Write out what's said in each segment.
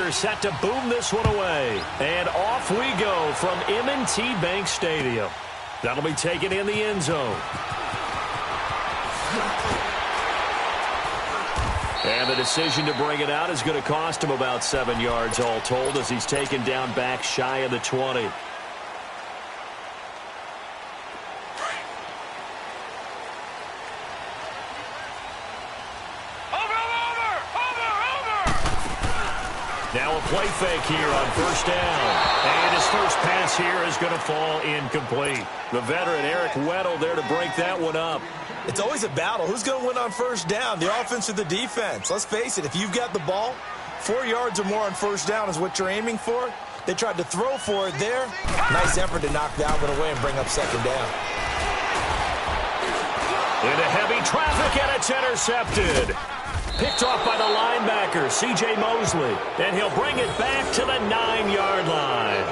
receiver set to boom this one away. And off we go from M&T Bank Stadium. That'll be taken in the end zone. And the decision to bring it out is going to cost him about 7 yards all told as he's taken down back shy of the 20. Now a play fake here on first down. And his first pass here is going to fall incomplete. The veteran Eric Weddle there to break that one up. It's always a battle. Who's going to win on first down, the offense or the defense? Let's face it, if you've got the ball, 4 yards or more on first down is what you're aiming for. They tried to throw for it there. Nice effort to knock that one away and bring up second down. Into heavy traffic, and it's intercepted. Picked off by the linebacker, C.J. Mosley. And he'll bring it back to the 9-yard line.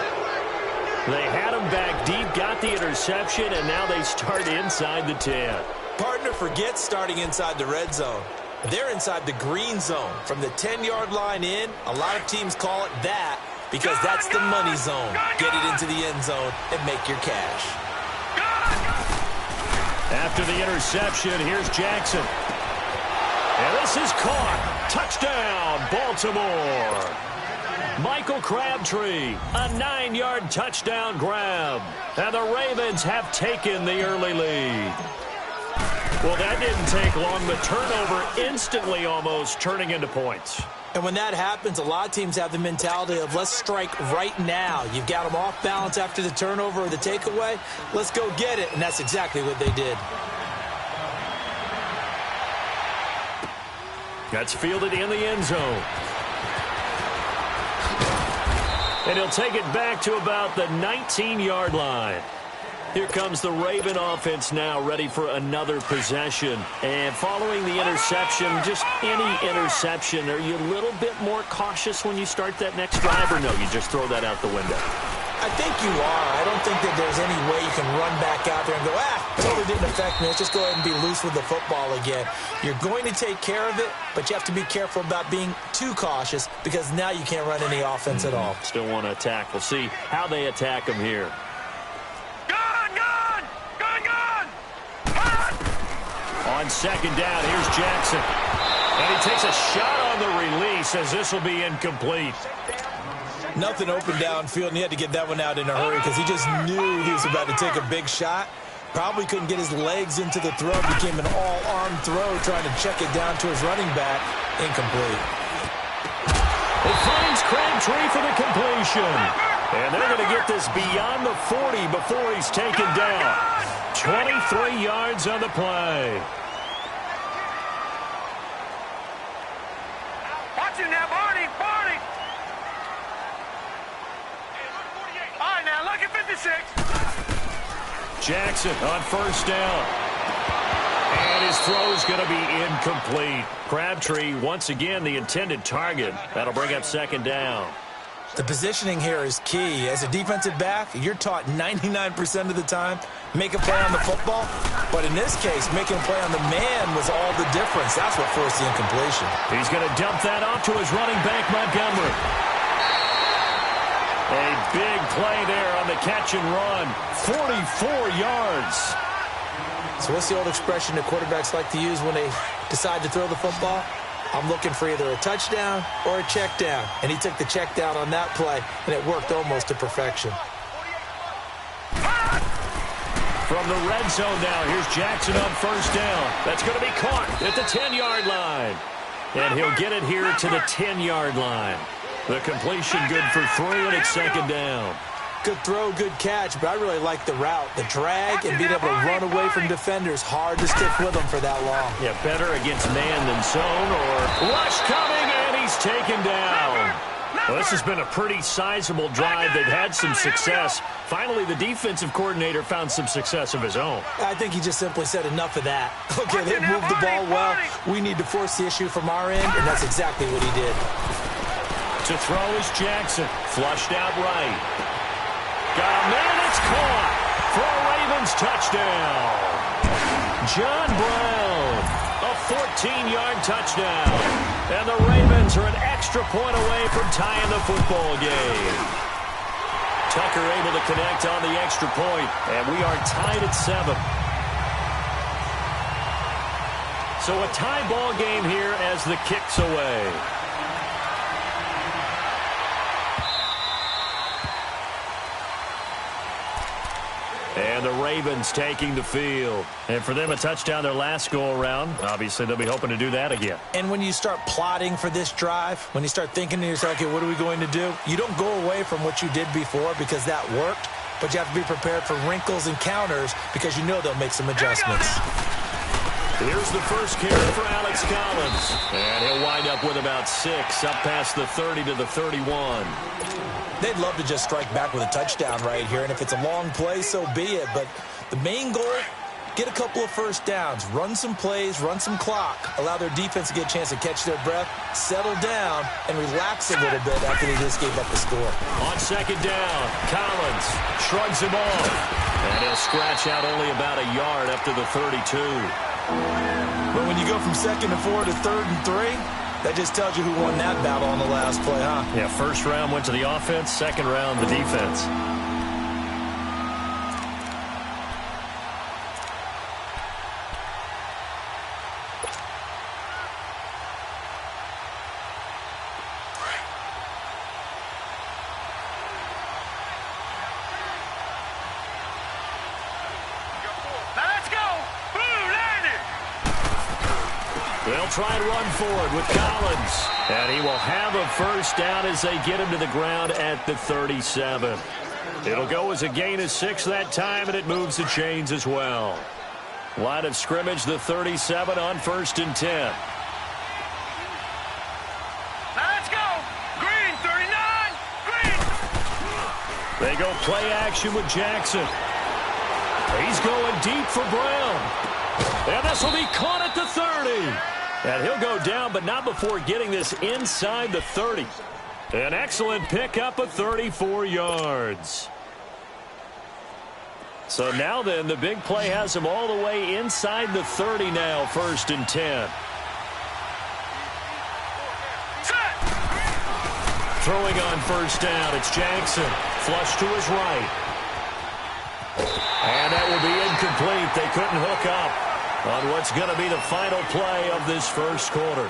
They had him back deep, got the interception, and now they start inside the 10. Partner forgets starting inside the red zone. They're inside the green zone. From the 10-yard line in, a lot of teams call it that because that's the money zone. Get it into the end zone and make your cash. After the interception, here's Jackson. And this is caught. Touchdown, Baltimore. Michael Crabtree, a 9-yard touchdown grab. And the Ravens have taken the early lead. Well, that didn't take long. The turnover instantly almost turning into points. And when that happens, a lot of teams have the mentality of let's strike right now. You've got them off balance after the turnover or the takeaway. Let's go get it. And that's exactly what they did. That's fielded in the end zone. And he'll take it back to about the 19-yard line. Here comes the Raven offense now, ready for another possession. And following the interception, just any interception, are you a little bit more cautious when you start that next drive, or no, you just throw that out the window? I think you are. I don't think that there's any way you can run back out there and go, totally didn't affect me. Let's just go ahead and be loose with the football again. You're going to take care of it, but you have to be careful about being too cautious because now you can't run any offense at all. Still want to attack. We'll see how they attack him here. On second down, here's Jackson. And he takes a shot on the release as this will be incomplete. Nothing open downfield, and he had to get that one out in a hurry because he just knew he was about to take a big shot. Probably couldn't get his legs into the throw. Became an all-arm throw trying to check it down to his running back. Incomplete. It finds Crabtree for the completion. And they're going to get this beyond the 40 before he's taken down. 23 yards on the play. Watch it now, Barney. All right, now look at 56. Jackson on first down. And his throw's going to be incomplete. Crabtree, once again, the intended target. That'll bring up second down. The positioning here is key. As a defensive back, you're taught 99% of the time, make a play on the football. But in this case, making a play on the man was all the difference. That's what forced the incompletion. He's going to dump that off to his running back, Montgomery. A big play there on the catch and run. 44 yards. So what's the old expression that quarterbacks like to use when they decide to throw the football? I'm looking for either a touchdown or a check down. And he took the check down on that play, and it worked almost to perfection. From the red zone now, here's Jackson on first down. That's going to be caught at the 10-yard line. And he'll get it here to the 10-yard line. The completion good for 3, and it's second down. Good throw, good catch, but I really like the route. The drag and being able to run away from defenders. Hard to stick with them for that long. Yeah, better against man than zone, or rush coming, and he's taken down. Well, this has been a pretty sizable drive. They've had some success. Finally, the defensive coordinator found some success of his own. I think he just simply said enough of that. Okay, they moved the ball well. We need to force the issue from our end, and that's exactly what he did. To throw is Jackson. Flushed out right. Got a man, it's caught for a Ravens touchdown. John Brown, a 14-yard touchdown. And the Ravens are an extra point away from tying the football game. Tucker able to connect on the extra point, and we are tied at 7. So a tie ball game here as the kick's away. And the Ravens taking the field. And for them, a touchdown their last go-around. Obviously, they'll be hoping to do that again. And when you start plotting for this drive, when you start thinking to yourself, okay, what are we going to do? You don't go away from what you did before because that worked, but you have to be prepared for wrinkles and counters because you know they'll make some adjustments. Here's the first carry for Alex Collins. And he'll wind up with about 6, up past the 30 to the 31. They'd love to just strike back with a touchdown right here, and if it's a long play, so be it. But the main goal, get a couple of first downs, run some plays, run some clock, allow their defense to get a chance to catch their breath, settle down, and relax a little bit after they just gave up the score. On second down, Collins shrugs him off, and he'll scratch out only about a yard up to the 32. But when you go from 2nd to 4 to 3rd and 3, that just tells you who won that battle on the last play, huh? Yeah, first round went to the offense, second round the defense. They'll try and run forward with Collins. And he will have a first down as they get him to the ground at the 37. It'll go as a gain of 6 that time, and it moves the chains as well. Line of scrimmage, the 37 on 1st and 10. Now let's go. Green, 39. Green. They go play action with Jackson. He's going deep for Brown. And this will be caught at the 30. And he'll go down, but not before getting this inside the 30. An excellent pickup of 34 yards. So now then, the big play has him all the way inside the 30 now, 1st and 10. Throwing on first down, it's Jackson. Flush to his right. And that will be incomplete. They couldn't hook up on what's going to be the final play of this first quarter.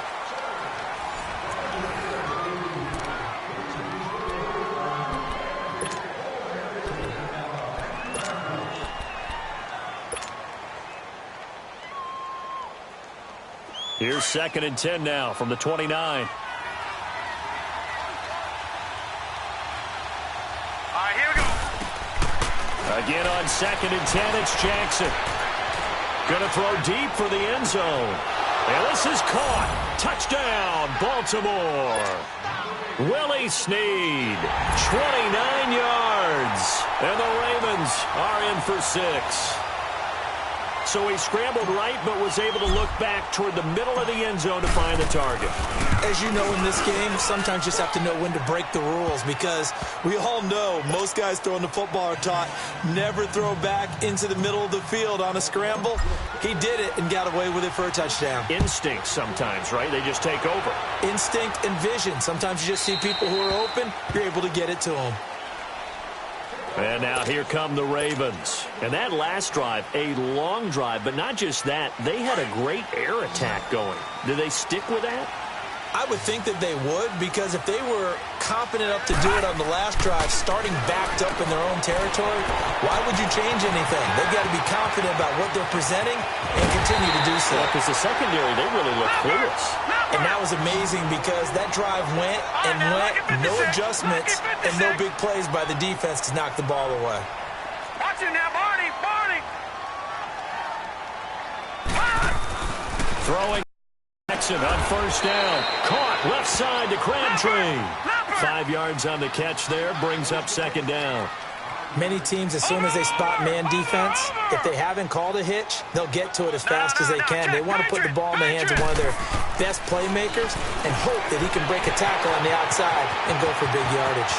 Here's 2nd and 10 now from the 29. All right, here we go. Again on 2nd and 10, it's Jackson. Going to throw deep for the end zone. And this is caught. Touchdown, Baltimore. Willie Snead, 29 yards. And the Ravens are in for 6. So he scrambled right, but was able to look back toward the middle of the end zone to find the target. As you know, in this game, sometimes you just have to know when to break the rules because we all know most guys throwing the football are taught never throw back into the middle of the field on a scramble. He did it and got away with it for a touchdown. Instinct sometimes, right? They just take over. Instinct and vision. Sometimes you just see people who are open, you're able to get it to them. And now here come the Ravens. And that last drive, a long drive, but not just that. They had a great air attack going. Do they stick with that? I would think that they would, because if they were confident enough to do it on the last drive, starting backed up in their own territory, why would you change anything? They've got to be confident about what they're presenting and continue to do so. Because the secondary, they really look clueless. And that was amazing because that drive went and went, no adjustments, and no big plays by the defense to knock the ball away. Watch it now, Barney, Barney. Throwing Jackson on first down. Caught left side to Crabtree. 5 yards on the catch there, brings up 2nd down. Many teams, as soon as they spot man defense, if they haven't called a hitch, they'll get to it as fast as they can. They want to put the ball in the hands of one of their best playmakers and hope that he can break a tackle on the outside and go for big yardage.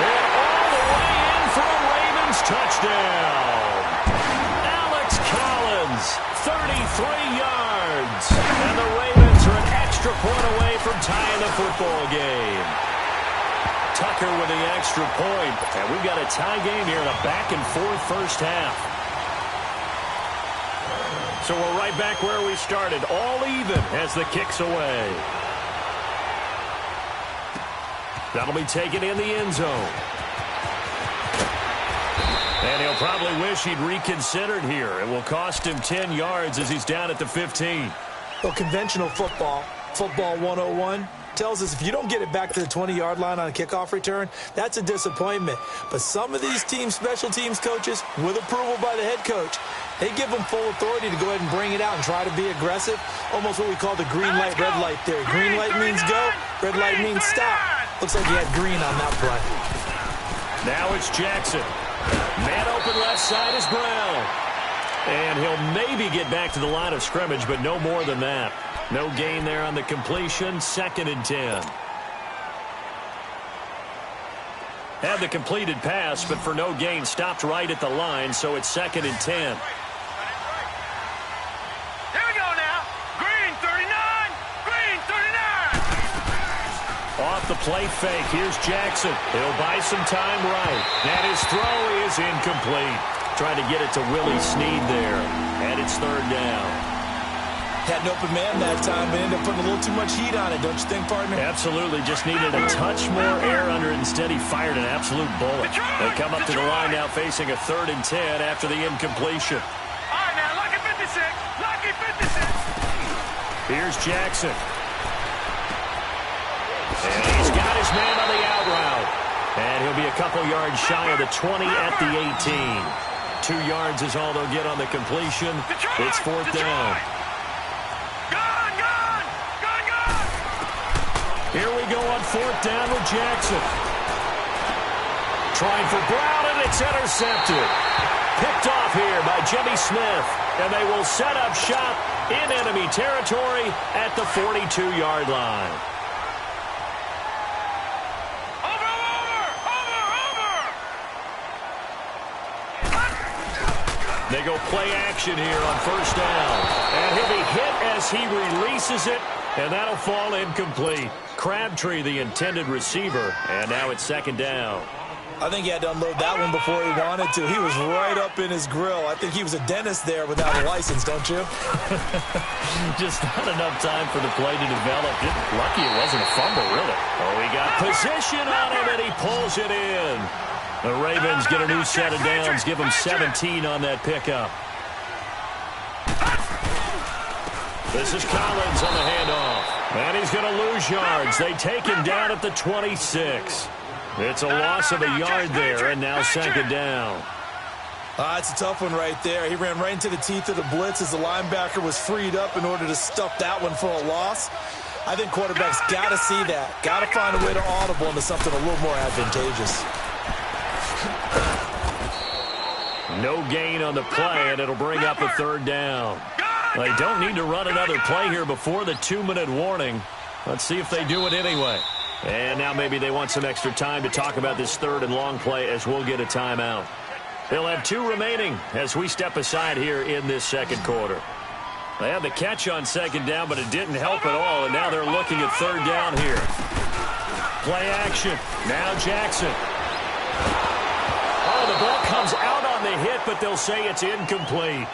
And all the way in for a Ravens touchdown. Alex Collins, yards. And the Ravens are an extra point away from tying the football game. Tucker with the extra point. And we've got a tie game here in a back-and-forth first half. So we're right back where we started. All even as the kick's away. That'll be taken in the end zone. And he'll probably wish he'd reconsidered here. It will cost him 10 yards as he's down at the 15. Well, conventional football 101, tells us if you don't get it back to the 20-yard line on a kickoff return, that's a disappointment. But some of these special teams coaches, with approval by the head coach, they give them full authority to go ahead and bring it out and try to be aggressive. Almost what we call the green light, red light theory. Green light means go, red light means stop. Looks like he had green on that play. Now it's Jackson. Man open left side is Brown. And he'll maybe get back to the line of scrimmage, but no more than that. No gain there on the completion. 2nd and 10. Had the completed pass, but for no gain, stopped right at the line, so it's 2nd and 10. Here we go now. Green 39. Green 39. Off the play fake. Here's Jackson. He'll buy some time right. And his throw is incomplete. Trying to get it to Willie Snead there. And it's 3rd down. Had an open man that time, but ended up putting a little too much heat on it, don't you think, partner? Absolutely. Just needed a touch more air under it. Instead, he fired an absolute bullet. They come up to the line now facing a 3rd and 10 after the incompletion. All right, now, lucky 56. Lucky 56. Here's Jackson. And he's got his man on the out route. And he'll be a couple yards shy of the 20 at the 18. 2 yards is all they'll get on the completion. It's 4th down. Here we go on 4th down with Jackson. Trying for Brown, and it's intercepted. Picked off here by Jimmy Smith. And they will set up shop in enemy territory at the 42-yard line. They go play action here on 1st down. And he'll be hit as he releases it. And that'll fall incomplete. Crabtree, the intended receiver. And now it's 2nd down. I think he had to unload that one before he wanted to. He was right up in his grill. I think he was a dentist there without a license, don't you? Just not enough time for the play to develop. Lucky it wasn't a fumble, really. Oh, he got position on him, and he pulls it in. The Ravens get a new set of downs, give him 17 on that pickup. This is Collins on the handoff. And he's going to lose yards. They take him down at the 26. It's a loss of a yard there, and now 2nd down. It's a tough one right there. He ran right into the teeth of the blitz as the linebacker was freed up in order to stuff that one for a loss. I think quarterbacks got to see that. Got to find a way to audible into something a little more advantageous. No gain on the play, and it'll bring up a 3rd down. They don't need to run another play here before the 2-minute warning. Let's see if they do it anyway. And now maybe they want some extra time to talk about this 3rd and long play as we'll get a timeout. They'll have 2 remaining as we step aside here in this 2nd quarter. They had the catch on 2nd down, but it didn't help at all, and now they're looking at 3rd down here. Play action. Now Jackson. Oh, the ball comes out on the hit, but they'll say it's incomplete.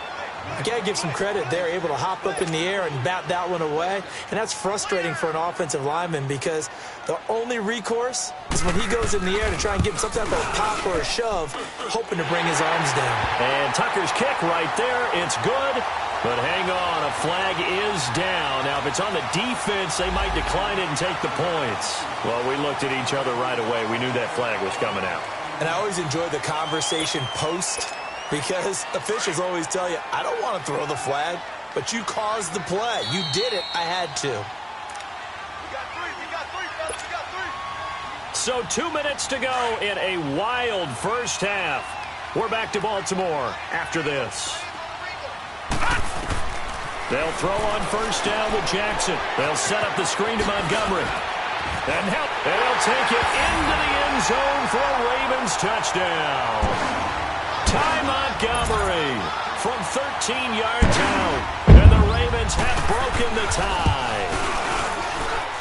You got to give some credit there, able to hop up in the air and bat that one away. And that's frustrating for an offensive lineman because the only recourse is when he goes in the air to try and give him some type of a pop or a shove, hoping to bring his arms down. And Tucker's kick right there. It's good, but hang on. A flag is down. Now, if it's on the defense, they might decline it and take the points. Well, we looked at each other right away. We knew that flag was coming out. And I always enjoy the conversation post because officials always tell you, I don't want to throw the flag, but you caused the play. You did it. I had to. We got three, fellas. We got 3. So 2 minutes to go in a wild first half. We're back to Baltimore after this. They'll throw on 1st down with Jackson. They'll set up the screen to Montgomery. And they'll take it into the end zone for a Ravens touchdown. Ty Montgomery from 13 yards out. And Ravens have broken the tie.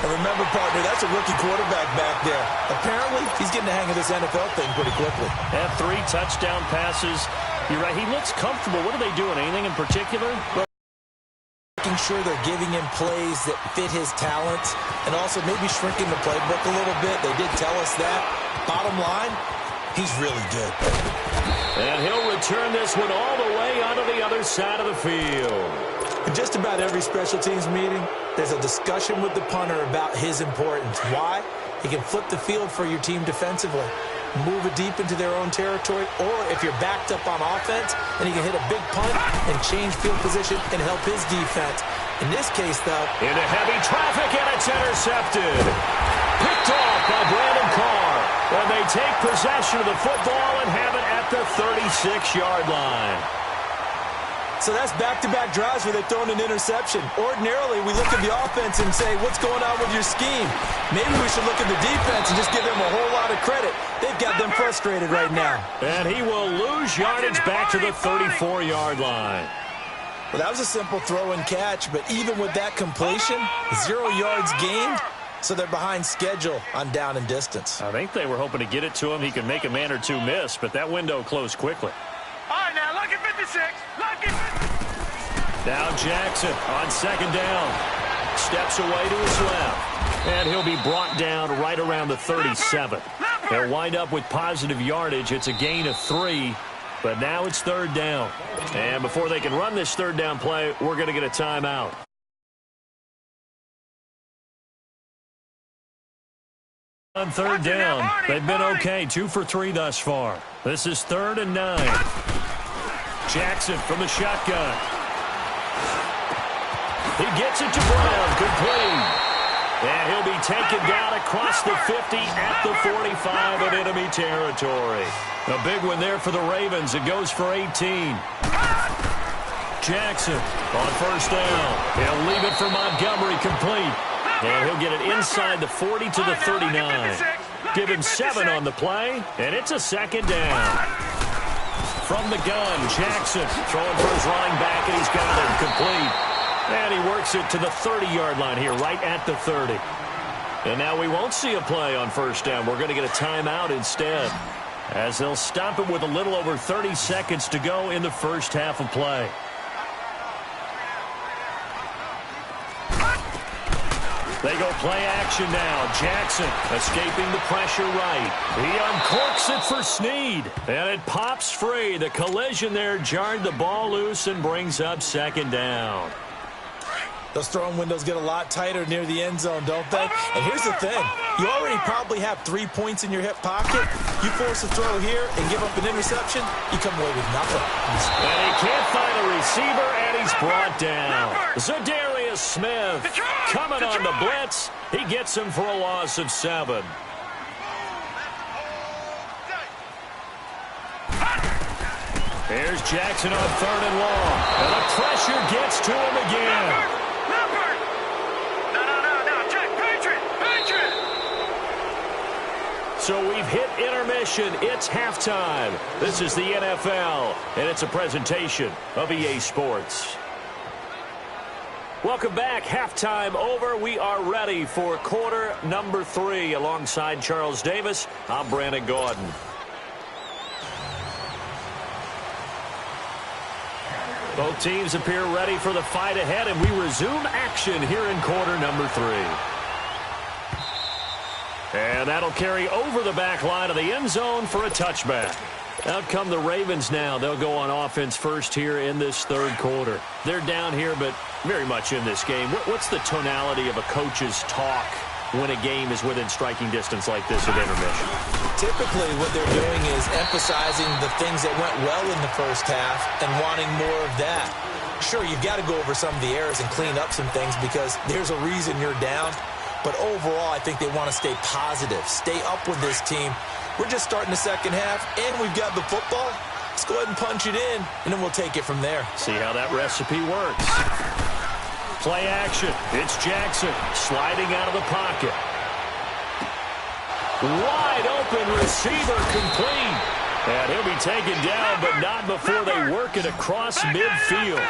And remember, partner, that's a rookie quarterback back there. Apparently, he's getting the hang of this NFL thing pretty quickly. And 3 touchdown passes. You're right, he looks comfortable. What are they doing? Anything in particular? Making sure they're giving him plays that fit his talents and also maybe shrinking the playbook a little bit. They did tell us that. Bottom line, he's really good. And he'll return this one all the way onto the other side of the field. In just about every special teams meeting, there's a discussion with the punter about his importance. Why? He can flip the field for your team defensively, move it deep into their own territory, or if you're backed up on offense, then he can hit a big punt and change field position and help his defense. In this case, though, into heavy traffic, and it's intercepted. Picked off by Brandon Carr. And they take possession of the football and have it at the 36-yard line. So that's back-to-back drives where they've thrown an interception. Ordinarily, we look at the offense and say, what's going on with your scheme? Maybe we should look at the defense and just give them a whole lot of credit. They've got them frustrated right now. And he will lose yardage back to the 34-yard line. Well, that was a simple throw and catch, but even with that completion, 0 yards gained, so they're behind schedule on down and distance. I think they were hoping to get it to him. He could make a man or two miss, but that window closed quickly. All right, now, look at 56. Look at... Now Jackson on second down. Steps away to his left. And he'll be brought down right around the 37. They'll wind up with positive yardage. It's a gain of 3, but now it's third down. And before they can run this third down play, we're going to get a timeout. On third down, they've been okay, 2 for 3 thus far. This is 3rd and 9. Jackson from the shotgun. He gets it to Brown, complete. And he'll be taken down across the 50 at the 45 of enemy territory. A big one there for the Ravens. It goes for 18. Jackson on first down. He'll leave it for Montgomery, complete. And he'll get it inside the 40 to the 39. Give him 7 on the play, and it's a second down. From the gun, Jackson throwing for his running back, and he's got him complete. And he works it to the 30-yard line here, right at the 30. And now we won't see a play on first down. We're going to get a timeout instead, as they'll stop it with a little over 30 seconds to go in the first half of play. They go play action now. Jackson escaping the pressure right. He uncorks it for Snead. And it pops free. The collision there jarred the ball loose and brings up second down. Those throwing windows get a lot tighter near the end zone, don't they? And here's the thing. You already probably have 3 points in your hip pocket. You force a throw here and give up an interception, you come away with nothing. And he can't find a receiver, and he's brought down. Zadarius Smith coming on the blitz. He gets him for a loss of 7. Here's Jackson on 3rd and long. And the pressure gets to him again. So we've hit intermission. It's halftime. This is the NFL, and it's a presentation of EA Sports. Welcome back. Halftime over. We are ready for quarter number 3. Alongside Charles Davis, I'm Brandon Gordon. Both teams appear ready for the fight ahead, and we resume action here in quarter number 3. And that'll carry over the back line of the end zone for a touchback. Out come the Ravens now. They'll go on offense first here in this third quarter. They're down here, but very much in this game. What's the tonality of a coach's talk when a game is within striking distance like this at intermission? Typically, what they're doing is emphasizing the things that went well in the first half and wanting more of that. Sure, you've got to go over some of the errors and clean up some things because there's a reason you're down. But overall, I think they want to stay positive, stay up with this team. We're just starting the second half, and we've got the football. Let's go ahead and punch it in, and then we'll take it from there. See how that recipe works. Play action. It's Jackson sliding out of the pocket. Wide open receiver, complete. And he'll be taken down, but not before they work it across midfield.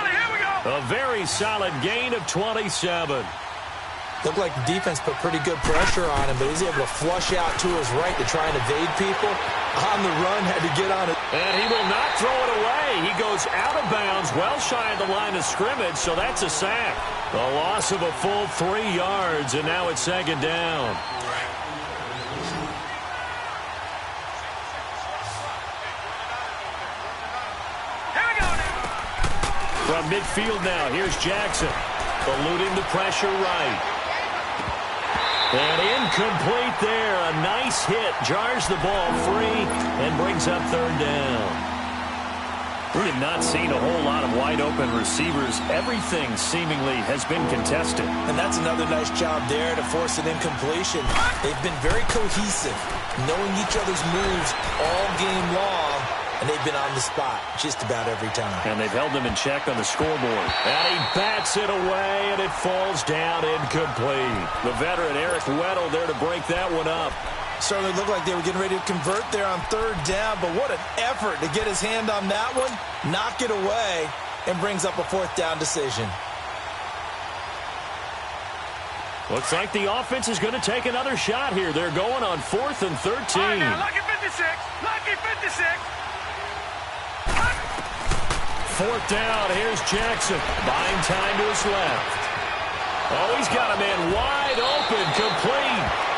A very solid gain of 27. Looked like the defense put pretty good pressure on him, but he's able to flush out to his right to try and evade people. On the run, had to get on it. And he will not throw it away. He goes out of bounds, well shy of the line of scrimmage, so that's a sack. A loss of a full 3 yards, and now it's second down. From midfield now, here's Jackson. Eluding the pressure right. And incomplete there. A nice hit. Jars the ball free and brings up third down. We have not seen a whole lot of wide-open receivers. Everything seemingly has been contested. And that's another nice job there to force an incompletion. They've been very cohesive, knowing each other's moves all game long, and they've been on the spot just about every time. And they've held them in check on the scoreboard. And he bats it away, and it falls down incomplete. The veteran Eric Weddle there to break that one up. Certainly looked like they were getting ready to convert there on third down, but what an effort to get his hand on that one, knock it away, and brings up a fourth down decision. Looks like the offense is going to take another shot here. They're going on 4th and 13. All right, now, lucky 56. Lucky 56. 4th down. Here's Jackson. Buying time to his left. Oh, he's got a man wide open, complete.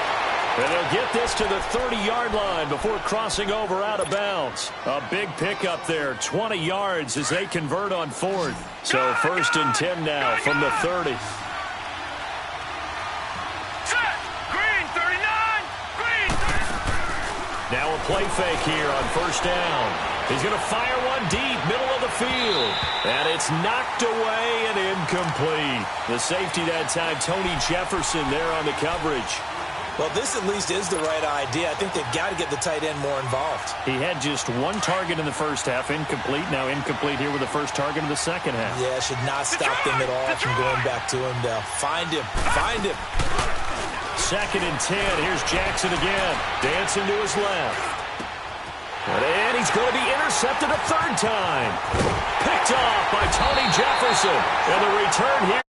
And they'll get this to the 30-yard line before crossing over out of bounds. A big pickup there, 20 yards as they convert on 4th. So 1st and 10 now from the 30. Set. Green 39. Green 39. Now a play fake here on 1st down. He's going to fire one deep, middle of the field. And it's knocked away and incomplete. The safety that time, Tony Jefferson there on the coverage. Well, this at least is the right idea. I think they've got to get the tight end more involved. He had just one target in the first half, incomplete. Now incomplete here with the first target in the second half. Yeah, should not stop them at all from going back to him. They'll find him. Find him. 2nd and 10. Here's Jackson again. Dancing to his left. And he's going to be intercepted a third time. Picked off by Tony Jefferson. And the return here.